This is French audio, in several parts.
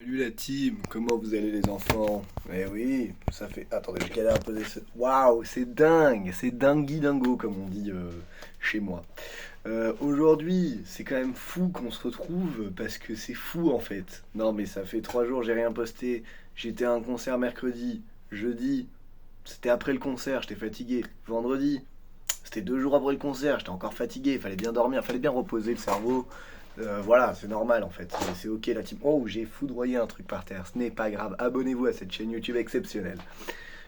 Salut la team, comment vous allez les enfants? Eh oui, ça fait... Attendez, je galère à poser ce... Waouh, c'est dingue, c'est dingui dingo comme on dit chez moi. Aujourd'hui, c'est quand même fou qu'on se retrouve parce que c'est fou en fait. Non mais ça fait 3 jours, j'ai rien posté. J'étais à un concert mercredi, jeudi, c'était après le concert, j'étais fatigué. Vendredi, c'était 2 jours après le concert, j'étais encore fatigué, il fallait bien dormir, il fallait bien reposer le cerveau. Voilà, c'est normal en fait, c'est ok la team. Oh, j'ai foudroyé un truc par terre, ce n'est pas grave. Abonnez-vous à cette chaîne YouTube exceptionnelle.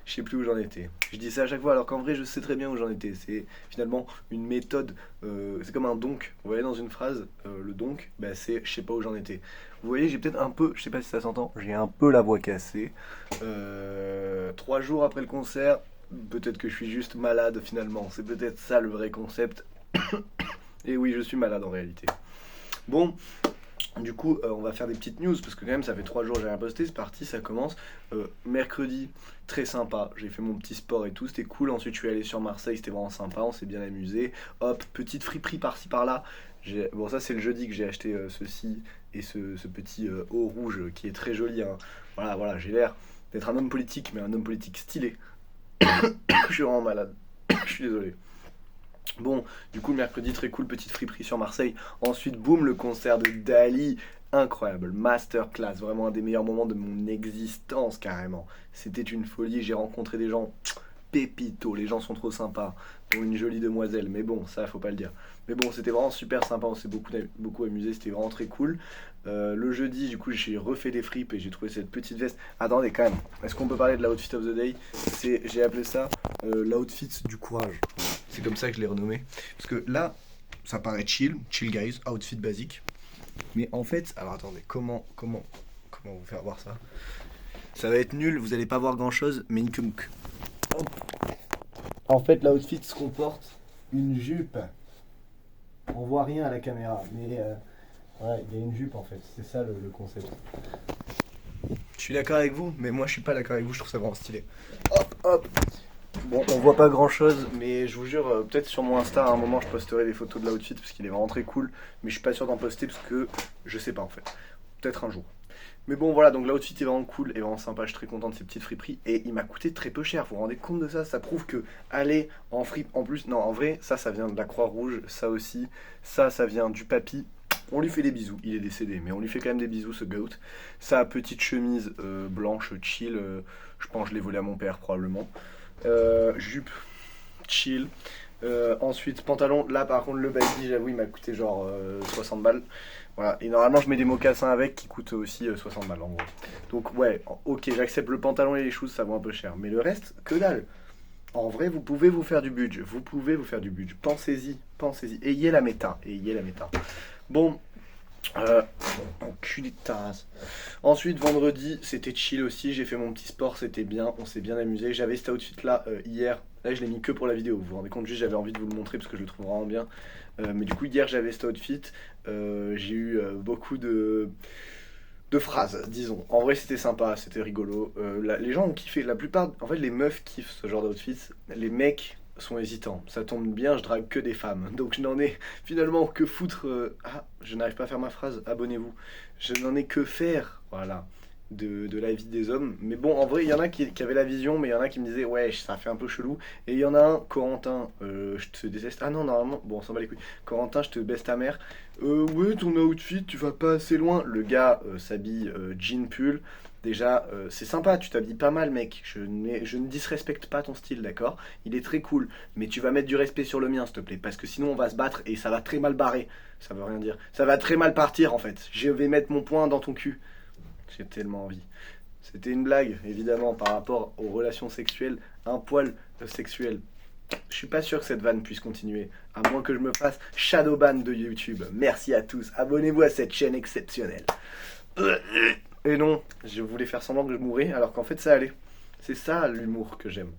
Je sais plus où j'en étais. Je dis ça à chaque fois alors qu'en vrai je sais très bien où j'en étais. C'est finalement une méthode, c'est comme un donc. Vous voyez dans une phrase, le donc, bah, c'est je sais pas où j'en étais. Vous voyez, j'ai peut-être un peu, je sais pas si ça s'entend, j'ai un peu la voix cassée. 3 jours après le concert, peut-être que je suis juste malade finalement. C'est peut-être ça le vrai concept. Et oui, je suis malade en réalité. Bon, du coup, on va faire des petites news parce que quand même, ça fait 3 jours que j'ai rien posté. C'est parti, ça commence. Mercredi, très sympa. J'ai fait mon petit sport et tout, c'était cool. Ensuite, je suis allé sur Marseille, c'était vraiment sympa. On s'est bien amusé. Hop, petite friperie par-ci par-là. Bon, ça, c'est le jeudi que j'ai acheté ceci et ce petit haut rouge qui est très joli, hein. Voilà, voilà, j'ai l'air d'être un homme politique, mais un homme politique stylé. Je suis vraiment malade. Je suis désolé. Bon, du coup, le mercredi, très cool, petite friperie sur Marseille. Ensuite, boum, le concert de Dali. Incroyable, masterclass, vraiment un des meilleurs moments de mon existence, carrément. C'était une folie, j'ai rencontré des gens pépito, les gens sont trop sympas, dont une jolie demoiselle, mais bon, ça, faut pas le dire. Mais bon, c'était vraiment super sympa, on s'est beaucoup amusé, c'était vraiment très cool. Le jeudi, du coup, j'ai refait des fripes et j'ai trouvé cette petite veste. Attendez, quand même, est-ce qu'on peut parler de l'outfit of the day? J'ai appelé ça l'outfit du courage. C'est comme ça que je l'ai renommé. Parce que là, ça paraît chill, chill guys, outfit basique. Mais en fait, alors attendez, comment vous faire voir ça? Ça va être nul, vous allez pas voir grand chose, mais une kemuk. En fait, l'outfit se comporte une jupe. On voit rien à la caméra, mais ouais, il y a une jupe en fait. C'est ça le concept. Je suis d'accord avec vous, mais moi je suis pas d'accord avec vous, je trouve ça vraiment stylé. Hop, hop. Bon, on voit pas grand chose, mais je vous jure, peut-être sur mon Insta à un moment je posterai des photos de l'outfit parce qu'il est vraiment très cool, mais je suis pas sûr d'en poster parce que je sais pas en fait. Peut-être un jour. Mais bon, voilà, donc l'outfit est vraiment cool et vraiment sympa. Je suis très content de ces petites friperies et il m'a coûté très peu cher. Vous vous rendez compte de ça? Ça prouve que aller en fripe, en plus, non, en vrai, ça vient de la Croix-Rouge, ça aussi, ça vient du papy. On lui fait des bisous, il est décédé, mais on lui fait quand même des bisous, ce goat. Sa petite chemise blanche, chill, je pense que je l'ai volée à mon père probablement. Jupe, chill. Ensuite, pantalon. Là, par contre, le baggy, j'avoue, il m'a coûté genre 60 balles. Voilà. Et normalement, je mets des mocassins avec qui coûtent aussi 60 balles en gros. Donc, ouais, ok, j'accepte le pantalon et les choses, ça vaut un peu cher. Mais le reste, que dalle. En vrai, vous pouvez vous faire du budget. Vous pouvez vous faire du budget. Pensez-y, pensez-y. Ayez la méta. Ayez la méta. Bon, euh, enculé de ta race. Ensuite, vendredi, c'était chill aussi. J'ai fait mon petit sport, c'était bien. On s'est bien amusé. J'avais cet outfit là hier. Là, je l'ai mis que pour la vidéo. Vous vous rendez compte, juste j'avais envie de vous le montrer parce que je le trouve vraiment bien. Mais du coup, hier, j'avais cet outfit. J'ai eu beaucoup de phrases, disons. En vrai, c'était sympa, c'était rigolo. Les gens ont kiffé. La plupart, en fait, les meufs kiffent ce genre d'outfit. Les mecs sont hésitants. Ça tombe bien, je drague que des femmes. Donc je n'en ai finalement que foutre. Ah, je n'arrive pas à faire ma phrase. Abonnez-vous. Je n'en ai que faire. Voilà. De la vie des hommes. Mais bon, en vrai, il y en a qui avaient la vision, mais il y en a qui me disaient, ouais, ça fait un peu chelou. Et il y en a un, Corentin, je te déteste. Ah non, normalement, bon, on s'en bat les couilles. Corentin, je te baisse ta mère. Ouais, ton outfit, tu vas pas assez loin. Le gars s'habille jean pull. Déjà, c'est sympa, tu t'habilles pas mal, mec. Je ne disrespecte pas ton style, d'accord? Il est très cool. Mais tu vas mettre du respect sur le mien, s'il te plaît. Parce que sinon, on va se battre et ça va très mal barrer. Ça veut rien dire. Ça va très mal partir, en fait. Je vais mettre mon poing dans ton cul. J'ai tellement envie. C'était une blague, évidemment, par rapport aux relations sexuelles. Un poil sexuel. Je suis pas sûr que cette vanne puisse continuer, à moins que je me fasse shadowban de YouTube. Merci à tous. Abonnez-vous à cette chaîne exceptionnelle. Et non, je voulais faire semblant que je mourais, alors qu'en fait ça allait. C'est ça l'humour que j'aime.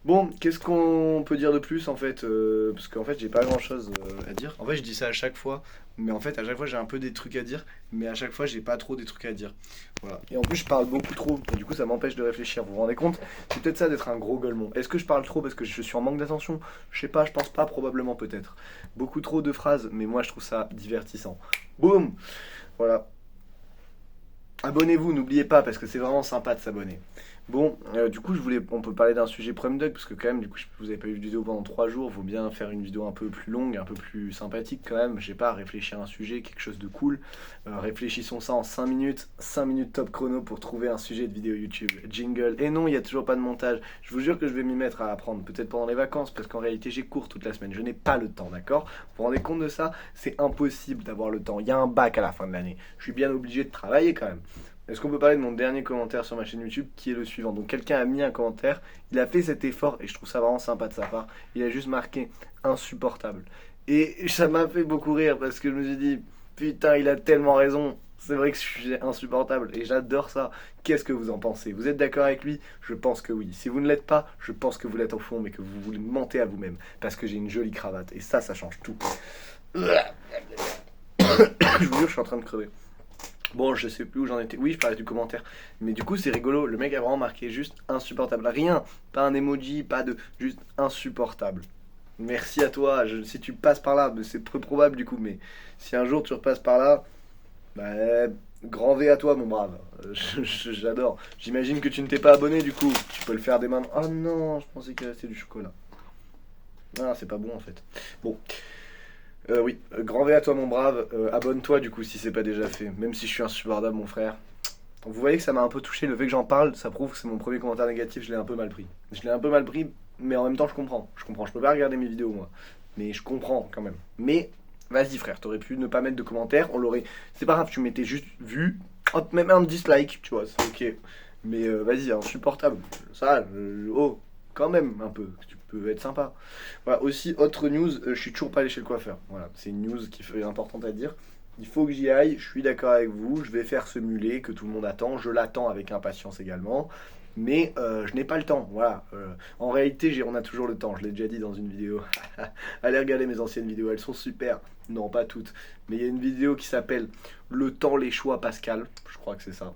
Bon, qu'est-ce qu'on peut dire de plus en fait? Parce qu'en fait j'ai pas grand chose à dire. En fait je dis ça à chaque fois, mais en fait à chaque fois j'ai un peu des trucs à dire, mais à chaque fois j'ai pas trop des trucs à dire. Voilà. Et en plus je parle beaucoup trop, et du coup ça m'empêche de réfléchir. Vous vous rendez compte? C'est peut-être ça d'être un gros gueulemon. Est-ce que je parle trop parce que je suis en manque d'attention? Je sais pas, je pense pas, probablement peut-être. Beaucoup trop de phrases, mais moi je trouve ça divertissant. Boum! Voilà. Abonnez-vous, n'oubliez pas, parce que c'est vraiment sympa de s'abonner. Bon, du coup, on peut parler d'un sujet Prime Dog, parce que quand même, du coup, vous avez pas eu de vidéo pendant 3 jours, vaut bien faire une vidéo un peu plus longue, un peu plus sympathique quand même. Je sais pas, réfléchir à un sujet, quelque chose de cool. Réfléchissons ça en 5 minutes top chrono pour trouver un sujet de vidéo YouTube. Jingle. Et non, il n'y a toujours pas de montage. Je vous jure que je vais m'y mettre à apprendre, peut-être pendant les vacances, parce qu'en réalité, j'ai cours toute la semaine. Je n'ai pas le temps, d'accord? Vous vous rendez compte de ça? C'est impossible d'avoir le temps. Il y a un bac à la fin de l'année. Je suis bien obligé de travailler quand même. Est-ce qu'on peut parler de mon dernier commentaire sur ma chaîne YouTube qui est le suivant? Donc quelqu'un a mis un commentaire, il a fait cet effort et je trouve ça vraiment sympa de sa part. Il a juste marqué insupportable. Et ça m'a fait beaucoup rire parce que je me suis dit putain, il a tellement raison. C'est vrai que je suis insupportable et j'adore ça. Qu'est-ce que vous en pensez? Vous êtes d'accord avec lui? Je pense que oui. Si vous ne l'êtes pas, je pense que vous l'êtes au fond, mais que vous voulez mentez à vous-même parce que j'ai une jolie cravate et ça change tout. Je vous jure, je suis en train de crever. Bon, je sais plus où j'en étais. Oui, je parlais du commentaire. Mais du coup, c'est rigolo. Le mec a vraiment marqué juste insupportable. Rien. Pas un emoji, pas de. Juste insupportable. Merci à toi. Si tu passes par là, c'est peu probable du coup. Mais si un jour tu repasses par là, bah, grand V à toi, mon brave. J'adore. J'imagine que tu ne t'es pas abonné du coup. Tu peux le faire dès maintenant. Oh non, je pensais qu'il restait du chocolat. Ah, c'est pas bon en fait. Bon. Oui, grand V à toi mon brave, abonne-toi du coup si c'est pas déjà fait, même si je suis insupportable mon frère. Vous voyez que ça m'a un peu touché, le fait que j'en parle, ça prouve que c'est mon premier commentaire négatif, je l'ai un peu mal pris. Je l'ai un peu mal pris, mais en même temps je comprends, je peux pas regarder mes vidéos moi, mais je comprends quand même. Mais vas-y frère, t'aurais pu ne pas mettre de commentaires, on l'aurait... C'est pas grave, tu mettais juste vu, hop, même un dislike, tu vois, c'est ok. Mais vas-y, insupportable, ça, oh, quand même un peu, tu peux être sympa. Voilà, aussi, autre news, je suis toujours pas allé chez le coiffeur. Voilà, c'est une news qui est importante à dire. Il faut que j'y aille, je suis d'accord avec vous, je vais faire ce mulet que tout le monde attend, je l'attends avec impatience également, mais je n'ai pas le temps, voilà. En réalité, on a toujours le temps, je l'ai déjà dit dans une vidéo. Allez regarder mes anciennes vidéos, elles sont super. Non, pas toutes, mais il y a une vidéo qui s'appelle Le temps, les choix, Pascal, je crois que c'est ça.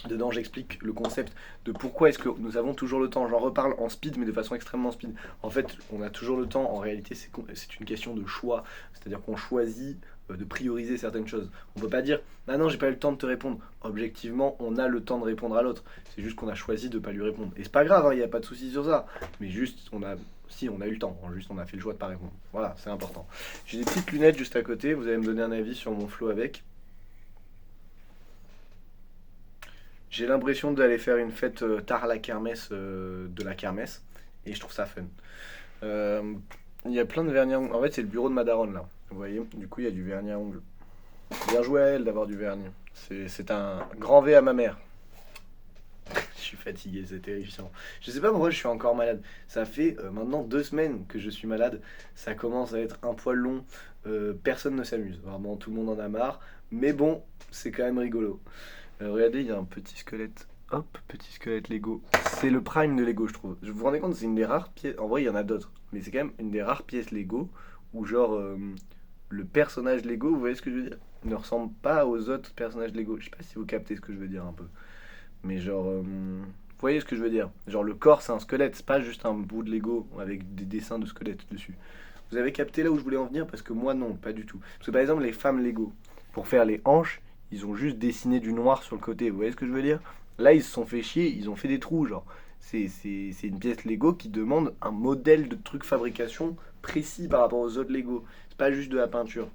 Dedans, j'explique le concept de pourquoi est-ce que nous avons toujours le temps. J'en reparle en speed, mais de façon extrêmement speed. En fait, on a toujours le temps. En réalité, c'est une question de choix. C'est-à-dire qu'on choisit de prioriser certaines choses. On peut pas dire ah non, j'ai pas eu le temps de te répondre. Objectivement, on a le temps de répondre à l'autre. C'est juste qu'on a choisi de pas lui répondre. Et c'est pas grave, il n'y a pas de souci sur ça. Mais juste, on a eu le temps. Juste, on a fait le choix de pas répondre. Voilà, c'est important. J'ai des petites lunettes juste à côté. Vous allez me donner un avis sur mon flow avec. J'ai l'impression d'aller faire une fête tard à la kermesse de la kermesse et je trouve ça fun. Euh, Il y a plein de vernis à ongles. En fait, c'est le bureau de ma daronne là. Vous voyez, du coup, il y a du vernis à ongles. Bien joué à elle d'avoir du vernis. C'est un grand V à ma mère. Je suis fatigué, c'est terrifiant. Je sais pas pourquoi je suis encore malade. Ça fait maintenant 2 semaines que je suis malade. Ça commence à être un poil long. Personne ne s'amuse. Vraiment, tout le monde en a marre. Mais bon, c'est quand même rigolo. Regardez, il y a un petit squelette. Hop, petit squelette Lego. C'est le prime de Lego, je trouve. Je vous rendez compte, c'est une des rares pièces. En vrai, il y en a d'autres. Mais c'est quand même une des rares pièces Lego où, genre, le personnage Lego, vous voyez ce que je veux dire? Ne ressemble pas aux autres personnages Lego. Je sais pas si vous captez ce que je veux dire un peu. Mais genre, vous voyez ce que je veux dire? Genre, le corps, c'est un squelette. C'est pas juste un bout de Lego avec des dessins de squelettes dessus. Vous avez capté là où je voulais en venir? Parce que moi, non, pas du tout. Parce que par exemple, les femmes Lego, pour faire les hanches, ils ont juste dessiné du noir sur le côté. Vous voyez ce que je veux dire? Là, ils se sont fait chier, ils ont fait des trous, genre. C'est une pièce Lego qui demande un modèle de truc fabrication précis par rapport aux autres Lego. C'est pas juste de la peinture.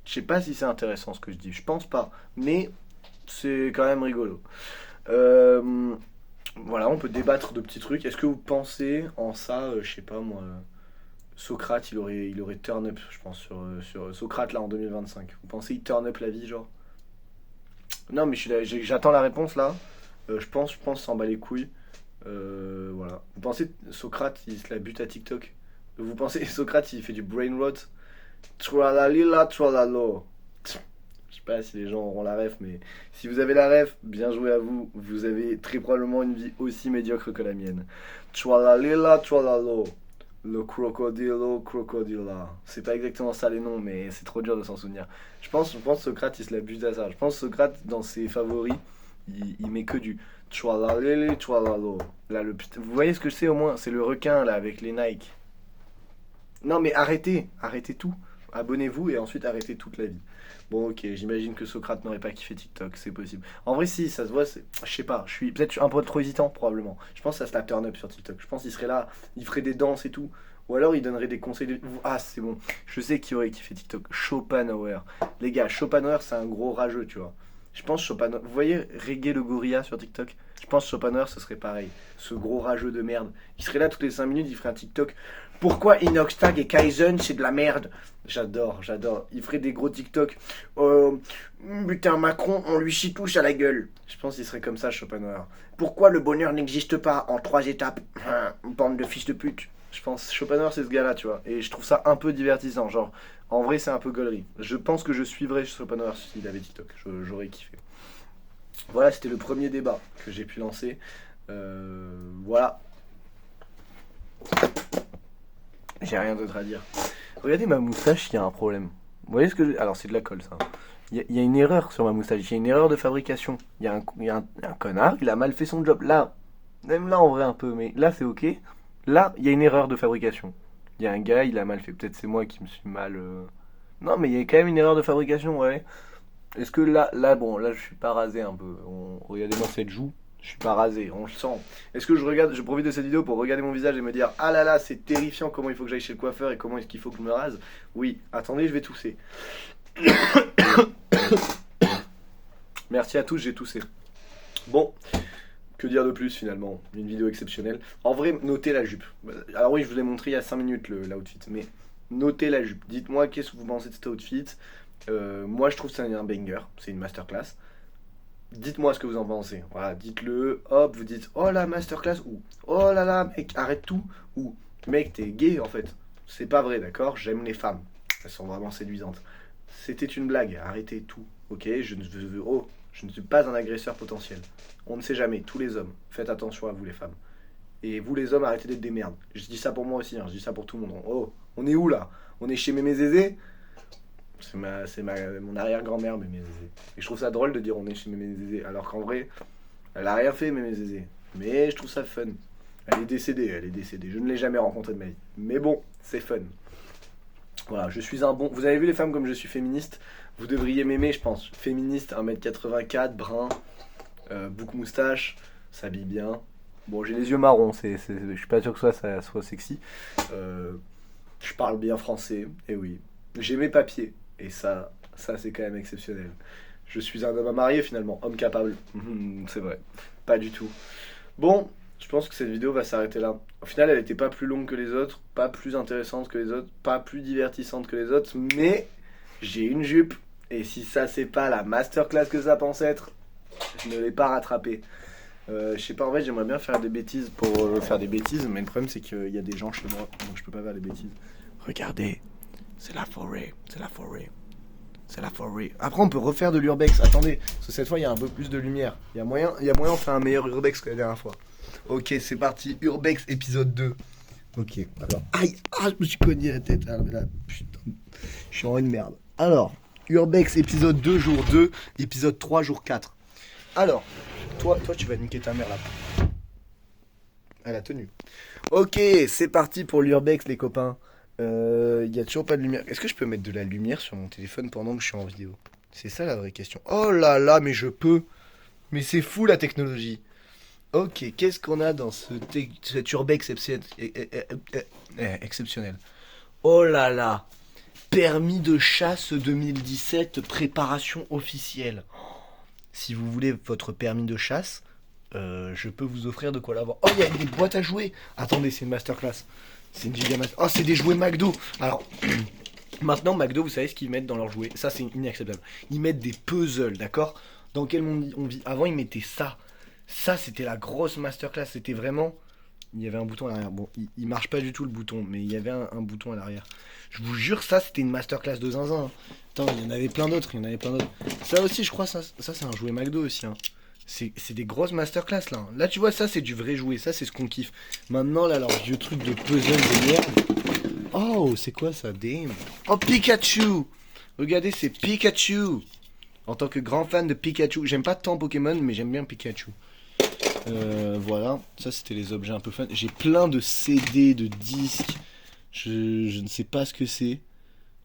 Je sais pas si c'est intéressant ce que je dis, je pense pas. Mais c'est quand même rigolo. Euh, voilà, on peut débattre de petits trucs. Est-ce que vous pensez en ça, je sais pas moi, Socrate, il aurait turn up, je pense, sur Socrate là en 2025. Vous pensez il turn up la vie, genre? Non, mais j'attends la réponse là. Je pense s'en bat les couilles. Voilà. Vous pensez Socrate, il se la bute à TikTok? Vous pensez Socrate, il fait du brain rot? Tralalila, tralalo. Je sais pas si les gens auront la ref, mais si vous avez la ref, bien joué à vous. Vous avez très probablement une vie aussi médiocre que la mienne. Tralalila, tralalo. Le crocodilo, crocodila. C'est pas exactement ça les noms, mais c'est trop dur de s'en souvenir. Je pense Socrate, il se la bute à ça. Je pense Socrate, dans ses favoris, il met que du tchalalele, tchalalo. Là, vous voyez ce que c'est au moins? C'est le requin, là, avec les Nike. Non, mais arrêtez tout. Abonnez-vous et ensuite arrêtez toute la vie. Bon, ok, j'imagine que Socrate n'aurait pas kiffé TikTok, c'est possible. En vrai, si, ça se voit, je sais pas, je suis peut-être un peu trop hésitant, probablement. Je pense que ça se la turn up sur TikTok. Je pense qu'il serait là, il ferait des danses et tout. Ou alors il donnerait des conseils de... Ah, c'est bon, je sais qui aurait kiffé TikTok. Schopenhauer. Les gars, Schopenhauer, c'est un gros rageux, tu vois. Je pense Schopenhauer... Vous voyez Reggae le gorilla sur TikTok? Je pense Schopenhauer, ce serait pareil. Ce gros rageux de merde. Il serait là toutes les 5 minutes, il ferait un TikTok. Pourquoi Inoxtag et Kaizen, c'est de la merde? J'adore. Il ferait des gros TikTok. Putain, Macron, on lui chie tous à la gueule. Je pense qu'il serait comme ça, Schopenhauer. Pourquoi le bonheur n'existe pas en 3 étapes? Bande de fils de pute. Je pense Schopenhauer, c'est ce gars-là, tu vois. Et je trouve ça un peu divertissant. Genre, en vrai, c'est un peu gaulerie. Je pense que je suivrais Schopenhauer s'il avait TikTok. J'aurais kiffé. Voilà, c'était le premier débat que j'ai pu lancer. Voilà. J'ai rien d'autre à dire. Regardez ma moustache, il y a un problème. Vous voyez ce que je... Alors c'est de la colle ça. Il y a une erreur sur ma moustache, il y a une erreur de fabrication. Il y a un connard, il a mal fait son job. Là, même là en vrai un peu, mais là c'est ok. Là, il y a une erreur de fabrication. Il y a un gars, il a mal fait. Peut-être c'est moi qui me suis mal... Non mais il y a quand même une erreur de fabrication, ouais. Est-ce que là bon, là je suis pas rasé un peu. Regardez-moi cette joue. Je suis pas rasé, on le sent. Est-ce que je profite de cette vidéo pour regarder mon visage et me dire ah là là, c'est terrifiant, comment il faut que j'aille chez le coiffeur et comment est-ce qu'il faut que je me rase? Oui, attendez, je vais tousser. Merci à tous, j'ai toussé. Bon, que dire de plus finalement? Une vidéo exceptionnelle. En vrai, notez la jupe. Alors oui, je vous l'ai montré il y a 5 minutes l'outfit, mais notez la jupe. Dites-moi qu'est-ce que vous pensez de cet outfit. Moi, je trouve que c'est un banger, c'est une masterclass. Dites-moi ce que vous en pensez. Voilà, dites-le. Hop, vous dites oh la masterclass ou oh là là, mec, arrête tout. Ou mec, t'es gay en fait. C'est pas vrai, d'accord? J'aime les femmes. Elles sont vraiment séduisantes. C'était une blague, arrêtez tout. Ok, je ne suis pas un agresseur potentiel. On ne sait jamais, tous les hommes. Faites attention à vous les femmes. Et vous les hommes, arrêtez d'être des merdes. Je dis ça pour moi aussi, hein, je dis ça pour tout le monde. Oh, on est où là? On est chez Mémé Zézé? Mon arrière-grand-mère, Mémé Zézé. Et je trouve ça drôle de dire on est chez Mémé Zézé, alors qu'en vrai, elle a rien fait, Mémé Zézé. Mais je trouve ça fun. Elle est décédée. Je ne l'ai jamais rencontrée de ma vie. Mais bon, c'est fun. Voilà, je suis un bon... Vous avez vu les femmes comme je suis féministe? Vous devriez m'aimer, je pense. Féministe, 1m84, brun, bouc moustache, s'habille bien. Bon, j'ai les yeux marrons, je suis pas sûr que ça soit sexy. Je parle bien français, et oui. J'ai mes papiers. Et ça c'est quand même exceptionnel. Je suis un homme à marier finalement, homme capable. C'est vrai, pas du tout. Bon, je pense que cette vidéo va s'arrêter là. Au final, elle n'était pas plus longue que les autres, pas plus intéressante que les autres, pas plus divertissante que les autres, mais j'ai une jupe. Et si ça c'est pas la masterclass que ça pense être, je ne l'ai pas rattrapé. Je sais pas, en fait j'aimerais bien faire des bêtises pour faire des bêtises, mais le problème c'est qu'il y a des gens chez moi, donc je peux pas faire des bêtises. Regardez. C'est la forêt. Après, on peut refaire de l'urbex. Attendez, parce que cette fois, il y a un peu plus de lumière. Il y a moyen on fait un meilleur urbex que la dernière fois. Ok, c'est parti. Urbex épisode 2. Ok, alors. Aïe, je me suis cogné la tête. Ah, là, putain, je suis en une merde. Alors, urbex épisode 2, jour 2. Épisode 3, jour 4. Alors, toi, tu vas niquer ta mère là. Elle a tenu. Ok, c'est parti pour l'urbex, les copains. Y a toujours pas de lumière. Est-ce que je peux mettre de la lumière sur mon téléphone pendant que je suis en vidéo? C'est ça la vraie question. Oh là là, mais je peux. Mais c'est fou la technologie. Ok, qu'est-ce qu'on a dans cet urbex exceptionnel? Oh là là. Permis de chasse 2017, préparation officielle. Si vous voulez votre permis de chasse, je peux vous offrir de quoi l'avoir. Oh, il y a des boîtes à jouer. Attendez, c'est une masterclass. C'est une giga masterclass. Oh, c'est des jouets McDo. Alors, maintenant, McDo, vous savez ce qu'ils mettent dans leurs jouets? Ça, c'est inacceptable. Ils mettent des puzzles, d'accord? Dans quel monde on vit? Avant, ils mettaient ça. Ça, c'était la grosse masterclass. C'était vraiment... Il y avait un bouton à l'arrière. Bon, il marche pas du tout le bouton, mais il y avait un bouton à l'arrière. Je vous jure, ça, c'était une masterclass de zinzin. Attends, il y en avait plein d'autres. Ça aussi, je crois, ça c'est un jouet McDo aussi. Hein. C'est des grosses masterclass là. Là, tu vois, ça, c'est du vrai jouet. Ça, c'est ce qu'on kiffe. Maintenant, là, leur vieux truc de puzzle de merde. Oh, c'est quoi ça? Damn. Oh, Pikachu! Regardez, c'est Pikachu! En tant que grand fan de Pikachu, j'aime pas tant Pokémon, mais j'aime bien Pikachu. Voilà, ça c'était les objets un peu fun. J'ai plein de CD, de disques. Je ne sais pas ce que c'est.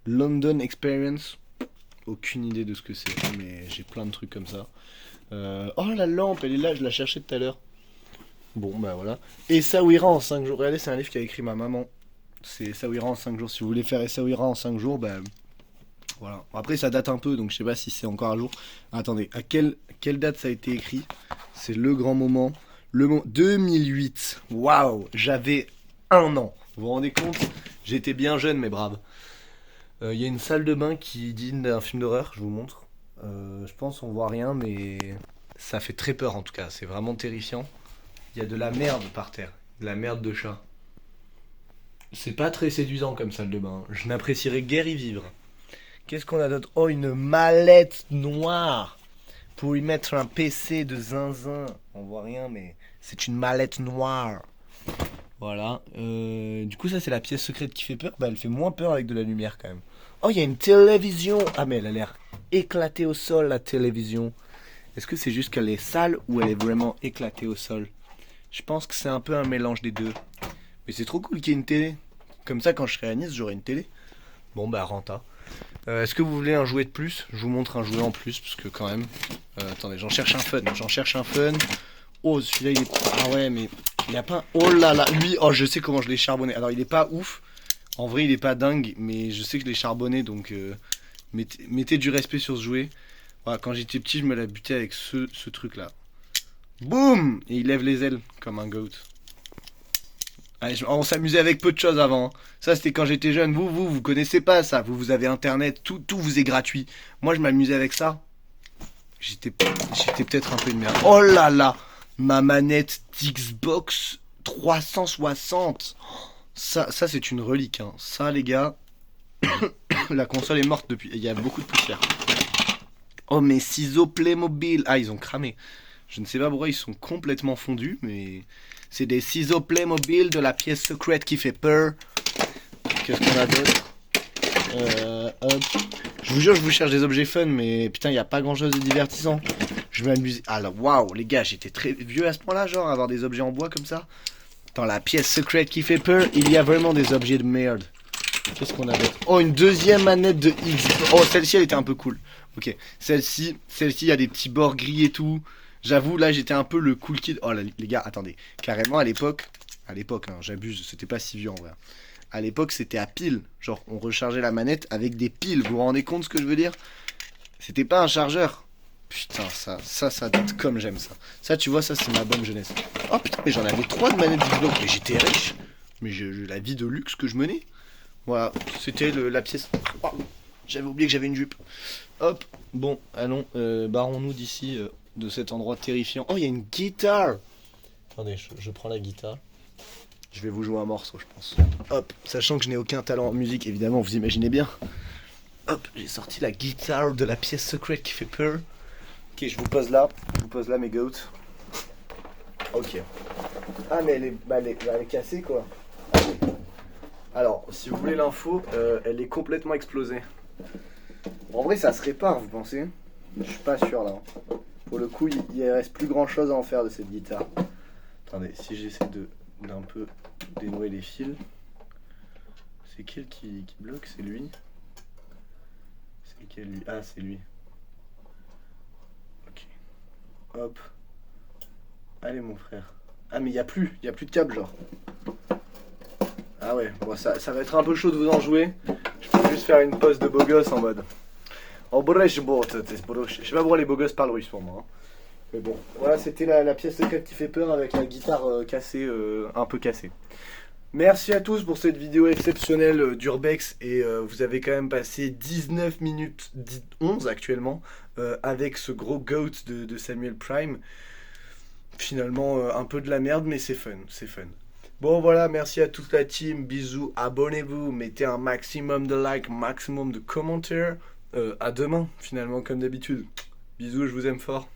London Experience. Aucune idée de ce que c'est, mais j'ai plein de trucs comme ça. Oh, la lampe, elle est là, je la cherchais tout à l'heure. Bon, bah voilà. Et Essaouira en 5 jours. Regardez, c'est un livre qu'a écrit ma maman. C'est Essaouira en 5 jours. Si vous voulez faire Essaouira en 5 jours, bah voilà. Après, ça date un peu, donc je sais pas si c'est encore à jour. Attendez, à quelle date ça a été écrit? C'est le grand moment. 2008. Waouh, j'avais 1 an. Vous vous rendez compte? J'étais bien jeune, mes braves. Il y a une salle de bain qui dit d'un film d'horreur, je vous montre. Je pense on voit rien, mais ça fait très peur en tout cas. C'est vraiment terrifiant. Il y a de la merde par terre, de la merde de chat. C'est pas très séduisant comme salle de bain. Je n'apprécierais guère y vivre. Qu'est-ce qu'on a d'autre? Oh, une mallette noire pour y mettre un PC de zinzin. On voit rien, mais c'est une mallette noire. Voilà. Du coup, ça, c'est la pièce secrète qui fait peur. Bah, elle fait moins peur avec de la lumière quand même. Oh, il y a une télévision. Ah, mais elle a l'air éclatée au sol, la télévision. Est-ce que c'est juste qu'elle est sale ou elle est vraiment éclatée au sol? Je pense que c'est un peu un mélange des deux. Mais c'est trop cool qu'il y ait une télé. Comme ça, quand je serai à Nice, j'aurai une télé. Bon, bah, renta. Est-ce que vous voulez un jouet de plus? Je vous montre un jouet en plus, parce que quand même... attendez, j'en cherche un fun. Oh, celui-là, il est... Ah ouais, mais... Il a pas... Oh là là, lui, oh, je sais comment je l'ai charbonné. Alors, il est pas ouf. En vrai, il est pas dingue, mais je sais que je l'ai charbonné, donc... mettez du respect sur ce jouet. Voilà, quand j'étais petit, je me la butais avec ce truc-là. Boum! Et il lève les ailes, comme un goat. Allez, on s'amusait avec peu de choses avant. Hein. Ça, c'était quand j'étais jeune. Vous connaissez pas ça. Vous avez Internet. Tout vous est gratuit. Moi, je m'amusais avec ça. J'étais peut-être un peu une merde. Oh là là! Ma manette d'Xbox 360. Ça c'est une relique. Hein. Ça, les gars, la console est morte depuis. Il y a beaucoup de poussière. Oh, mes ciseaux Playmobil. Ah, ils ont cramé. Je ne sais pas pourquoi ils sont complètement fondus, mais... C'est des ciseaux Playmobil de la pièce secrète qui fait peur. Qu'est-ce qu'on a d'autre? Hop. Je vous jure, je vous cherche des objets fun, mais putain, il n'y a pas grand-chose de divertissant. Je vais m'amuser. Ah là, waouh, les gars, j'étais très vieux à ce point-là, genre, avoir des objets en bois comme ça. Dans la pièce secrète qui fait peur, il y a vraiment des objets de merde. Qu'est-ce qu'on a d'autre? Oh, une deuxième manette de Xbox. Oh, celle-ci, elle était un peu cool. Ok, celle-ci, il y a des petits bords gris et tout. J'avoue, là, j'étais un peu le cool kid. Oh, là, les gars, attendez. Carrément, à l'époque, hein, j'abuse, c'était pas si vieux en vrai. À l'époque, c'était à pile. Genre, on rechargeait la manette avec des piles. Vous vous rendez compte ce que je veux dire? C'était pas un chargeur. Putain, ça date comme j'aime ça. Ça, tu vois, ça, c'est ma bonne jeunesse. Oh putain, mais j'en avais 3 de manettes Xbox. Mais j'étais riche. Mais j'ai la vie de luxe que je menais. Voilà, c'était la pièce. Oh, j'avais oublié que j'avais une jupe. Hop, bon, allons, barrons-nous d'ici. De cet endroit terrifiant. Oh, il y a une guitare. Attendez, je prends la guitare. Je vais vous jouer un morceau, je pense. Hop, sachant que je n'ai aucun talent en musique, évidemment, vous imaginez bien. Hop, j'ai sorti la guitare de la pièce secrète qui fait peur. Ok, je vous pose là, mes goats. Ok. Ah, mais elle est cassée, quoi. Alors, si vous voulez l'info, elle est complètement explosée. En vrai, ça se répare, vous pensez? Je suis pas sûr, là. Pour le coup, il reste plus grand chose à en faire de cette guitare. Attendez, si j'essaie d'un peu dénouer les fils. C'est qui bloque? C'est lui? C'est lequel lui? Ah, c'est lui. Ok. Hop. Allez, mon frère. Ah, mais il y a plus de câble, genre. Ah ouais, bon, ça va être un peu chaud de vous en jouer. Je peux juste faire une pause de beau gosse en mode... Oh, je sais pas pourquoi les beaux gosses parlent russe pour moi. Hein. Mais bon, voilà, c'était la pièce secrète qui fait peur avec la guitare cassée, un peu cassée. Merci à tous pour cette vidéo exceptionnelle d'Urbex. Et vous avez quand même passé 19 minutes 11 actuellement avec ce gros goat de Samuel Prime. Finalement, un peu de la merde, mais c'est fun, c'est fun. Bon voilà, merci à toute la team, bisous, abonnez-vous, mettez un maximum de likes, maximum de commentaires. À demain, finalement, comme d'habitude. Bisous, je vous aime fort.